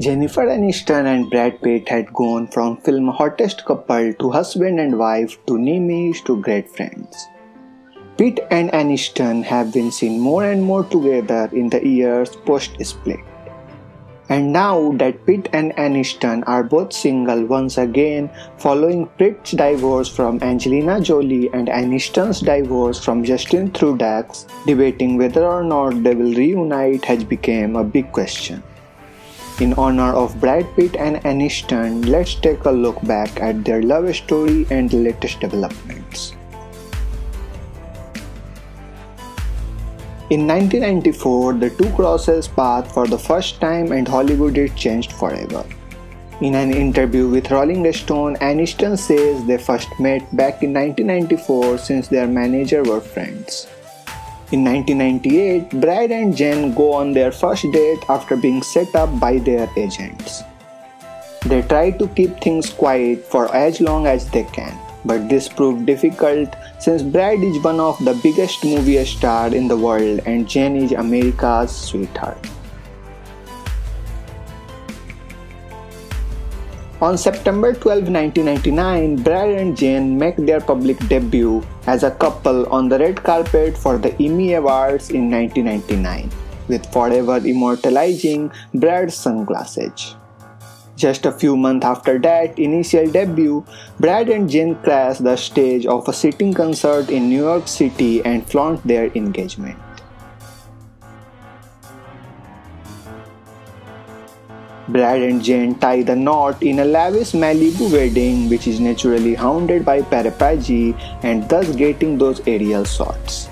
Jennifer Aniston and Brad Pitt had gone from film hottest couple to husband and wife to enemies to great friends. Pitt and Aniston have been seen more and more together in the years post-split. And now that Pitt and Aniston are both single once again following Pitt's divorce from Angelina Jolie and Aniston's divorce from Justin Trudeau, debating whether or not they will reunite has become a big question. In honor of Brad Pitt and Aniston, let's take a look back at their love story and the latest developments. In 1994, the two crosses paths for the first time and Hollywood is changed forever. In an interview with Rolling Stone, Aniston says they first met back in 1994 since their managers were friends. In 1998, Brad and Jen go on their first date after being set up by their agents. They try to keep things quiet for as long as they can, but this proved difficult since Brad is one of the biggest movie stars in the world and Jen is America's sweetheart. On September 12, 1999, Brad and Jen make their public debut as a couple on the red carpet for the Emmy Awards in 1999, with forever immortalizing Brad's sunglasses. Just a few months after that initial debut, Brad and Jen crash the stage of a sitting concert in New York City and flaunt their engagement. Brad and Jen tie the knot in a lavish Malibu wedding, which is naturally hounded by paparazzi and thus getting those aerial shots.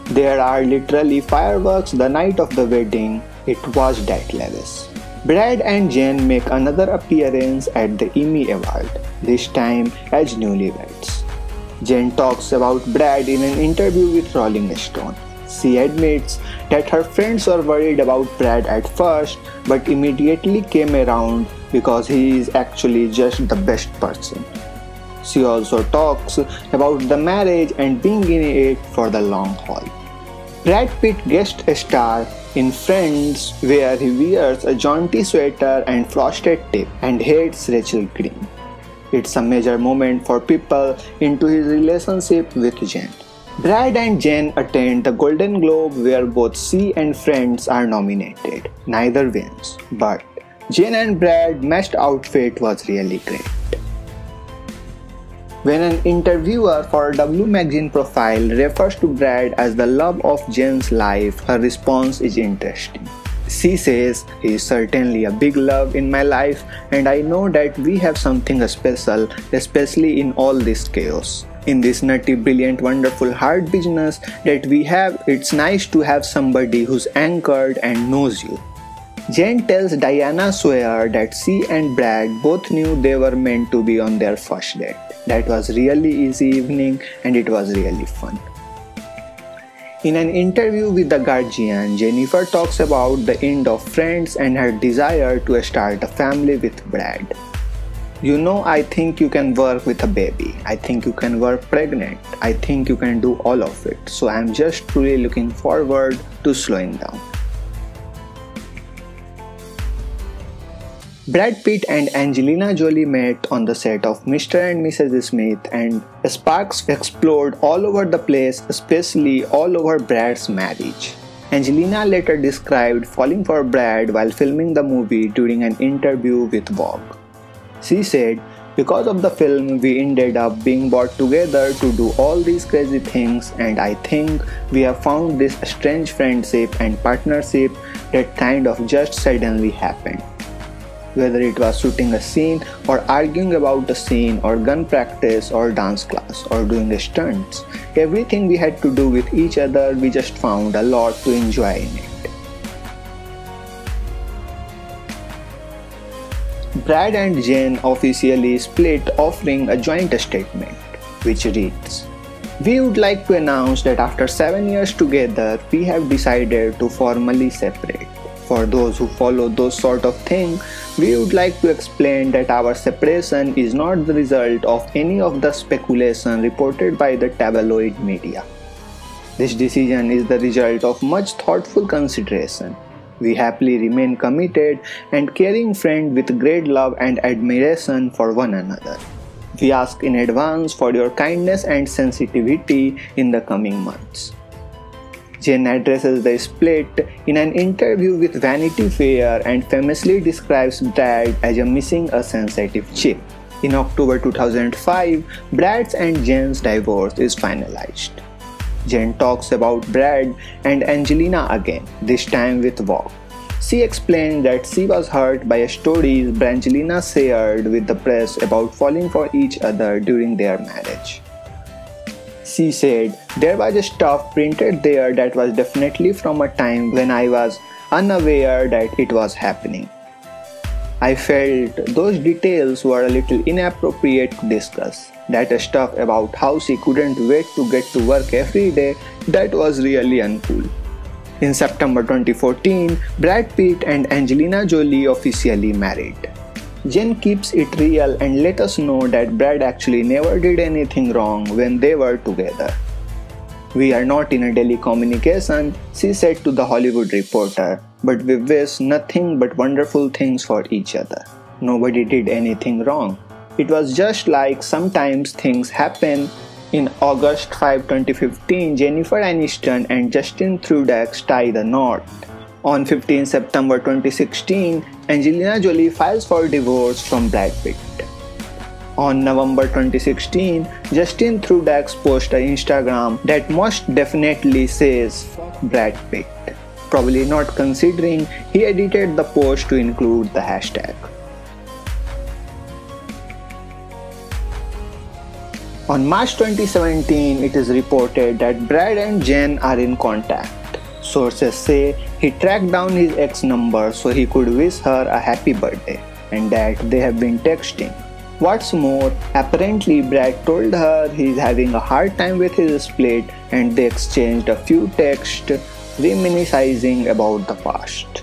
There are literally fireworks the night of the wedding. It was that lavish. Brad and Jen make another appearance at the Emmy Award, this time as newlyweds. Jen talks about Brad in an interview with Rolling Stone. She admits that her friends were worried about Brad at first but immediately came around because he is actually just the best person. She also talks about the marriage and being in it for the long haul. Brad Pitt guest star in Friends where he wears a jaunty sweater and frosted tip and hates Rachel Green. It's a major moment for people into his relationship with Jen. Brad and Jen attend the Golden Globe where both she and Friends are nominated. Neither wins, but Jen and Brad's matched outfit was really great. When an interviewer for W Magazine profile refers to Brad as the love of Jen's life, her response is interesting. She says, "He is certainly a big love in my life and I know that we have something special, especially in all this chaos. In this nutty, brilliant, wonderful, hard business that we have, it's nice to have somebody who's anchored and knows you." Jen tells Diana Sawyer that she and Brad both knew they were meant to be on their first date. That was really easy evening and it was really fun. In an interview with The Guardian, Jennifer talks about the end of Friends and her desire to start a family with Brad. "You know, I think you can work with a baby. I think you can work pregnant. I think you can do all of it. So I'm just truly looking forward to slowing down." Brad Pitt and Angelina Jolie met on the set of Mr. and Mrs. Smith and sparks exploded all over the place, especially all over Brad's marriage. Angelina later described falling for Brad while filming the movie during an interview with Vogue. She said, "Because of the film, we ended up being brought together to do all these crazy things, and I think we have found this strange friendship and partnership that kind of just suddenly happened. Whether it was shooting a scene or arguing about a scene or gun practice or dance class or doing stunts, everything we had to do with each other, we just found a lot to enjoy in it." Brad and Jen officially split, offering a joint statement, which reads, "We would like to announce that after 7 years together, we have decided to formally separate. For those who follow those sort of things, we would like to explain that our separation is not the result of any of the speculation reported by the tabloid media. This decision is the result of much thoughtful consideration. We happily remain committed and caring friends with great love and admiration for one another. We ask in advance for your kindness and sensitivity in the coming months. Jen addresses the split in an interview with Vanity Fair and famously describes Brad as missing a sensitive chip. In October 2005, Brad's and Jen's divorce is finalized. Jen talks about Brad and Angelina again, this time with Vogue. She explained that she was hurt by stories Brangelina shared with the press about falling for each other during their marriage. She said, "There was stuff printed there that was definitely from a time when I was unaware that it was happening. I felt those details were a little inappropriate to discuss. That stuff about how she couldn't wait to get to work every day, that was really uncool." In September 2014, Brad Pitt and Angelina Jolie officially married. Jen keeps it real and let us know that Brad actually never did anything wrong when they were together. "We are not in a daily communication," she said to The Hollywood Reporter, "but we wish nothing but wonderful things for each other. Nobody did anything wrong. It was just like sometimes things happen." In August 5, 2015, Jennifer Aniston and Justin Trudeau tie the knot. On 15 September 2016, Angelina Jolie files for divorce from Brad Pitt. On November 2016, Justin Trudeau posts on Instagram that most definitely says "fuck Brad Pitt," probably not considering he edited the post to include the hashtag. On March 2017, it is reported that Brad and Jen are in contact. Sources say he tracked down his ex number so he could wish her a happy birthday, and that they have been texting. What's more, apparently Brad told her he's having a hard time with his split, and they exchanged a few texts reminiscing about the past.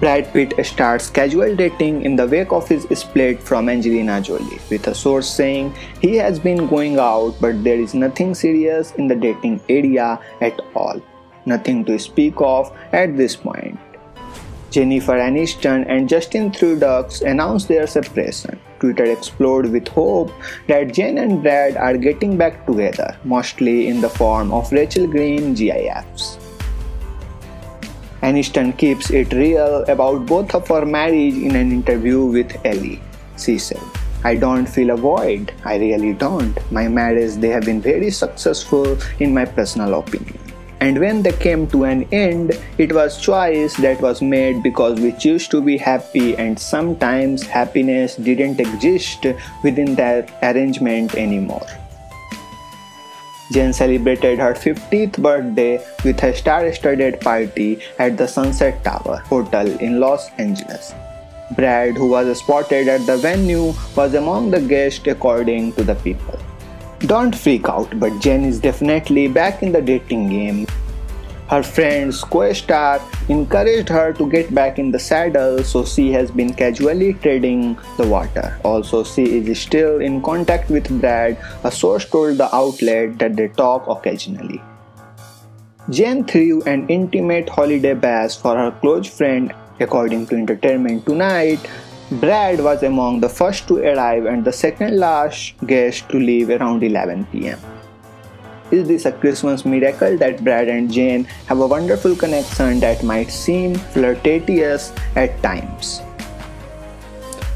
Brad Pitt starts casual dating in the wake of his split from Angelina Jolie, with a source saying he has been going out but there is nothing serious in the dating area at all. Nothing to speak of at this point. Jennifer Aniston and Justin Trudeau announced their separation. Twitter exploded with hope that Jen and Brad are getting back together, mostly in the form of Rachel Green GIFs. Aniston keeps it real about both of our marriage in an interview with Elle. She said, "I don't feel a void. I really don't. My marriage, they have been very successful in my personal opinion. And when they came to an end, it was choice that was made because we choose to be happy, and sometimes happiness didn't exist within that arrangement anymore." Jen celebrated her 50th birthday with a star-studded party at the Sunset Tower Hotel in Los Angeles. Brad, who was spotted at the venue, was among the guests according to the people. Don't freak out, but Jen is definitely back in the dating game. Her friend's co-star encouraged her to get back in the saddle, so she has been casually treading the water. Also, she is still in contact with Brad, a source told the outlet that they talk occasionally. Jen threw an intimate holiday bash for her close friend. According to Entertainment Tonight, Brad was among the first to arrive and the second last guest to leave around 11 p.m. Is this a Christmas miracle that Brad and Jen have a wonderful connection that might seem flirtatious at times?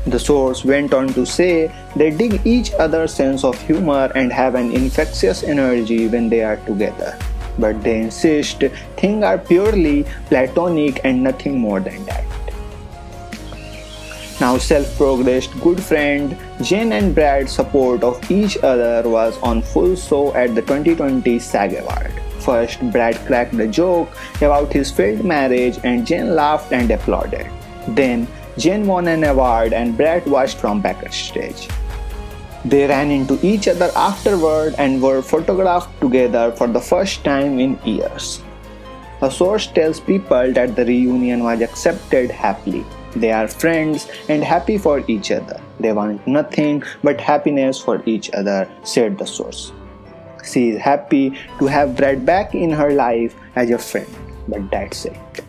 The source went on to say they dig each other's sense of humor and have an infectious energy when they are together. But they insist things are purely platonic and nothing more than that. Now self-progressed good friend, Jen and Brad's support of each other was on full show at the 2020 SAG Award. First, Brad cracked a joke about his failed marriage and Jen laughed and applauded. Then, Jen won an award and Brad watched from backstage. They ran into each other afterward and were photographed together for the first time in years. A source tells People that the reunion was accepted happily. They are friends and happy for each other. They want nothing but happiness for each other, said the source. She is happy to have Brad back in her life as a friend, but that's it.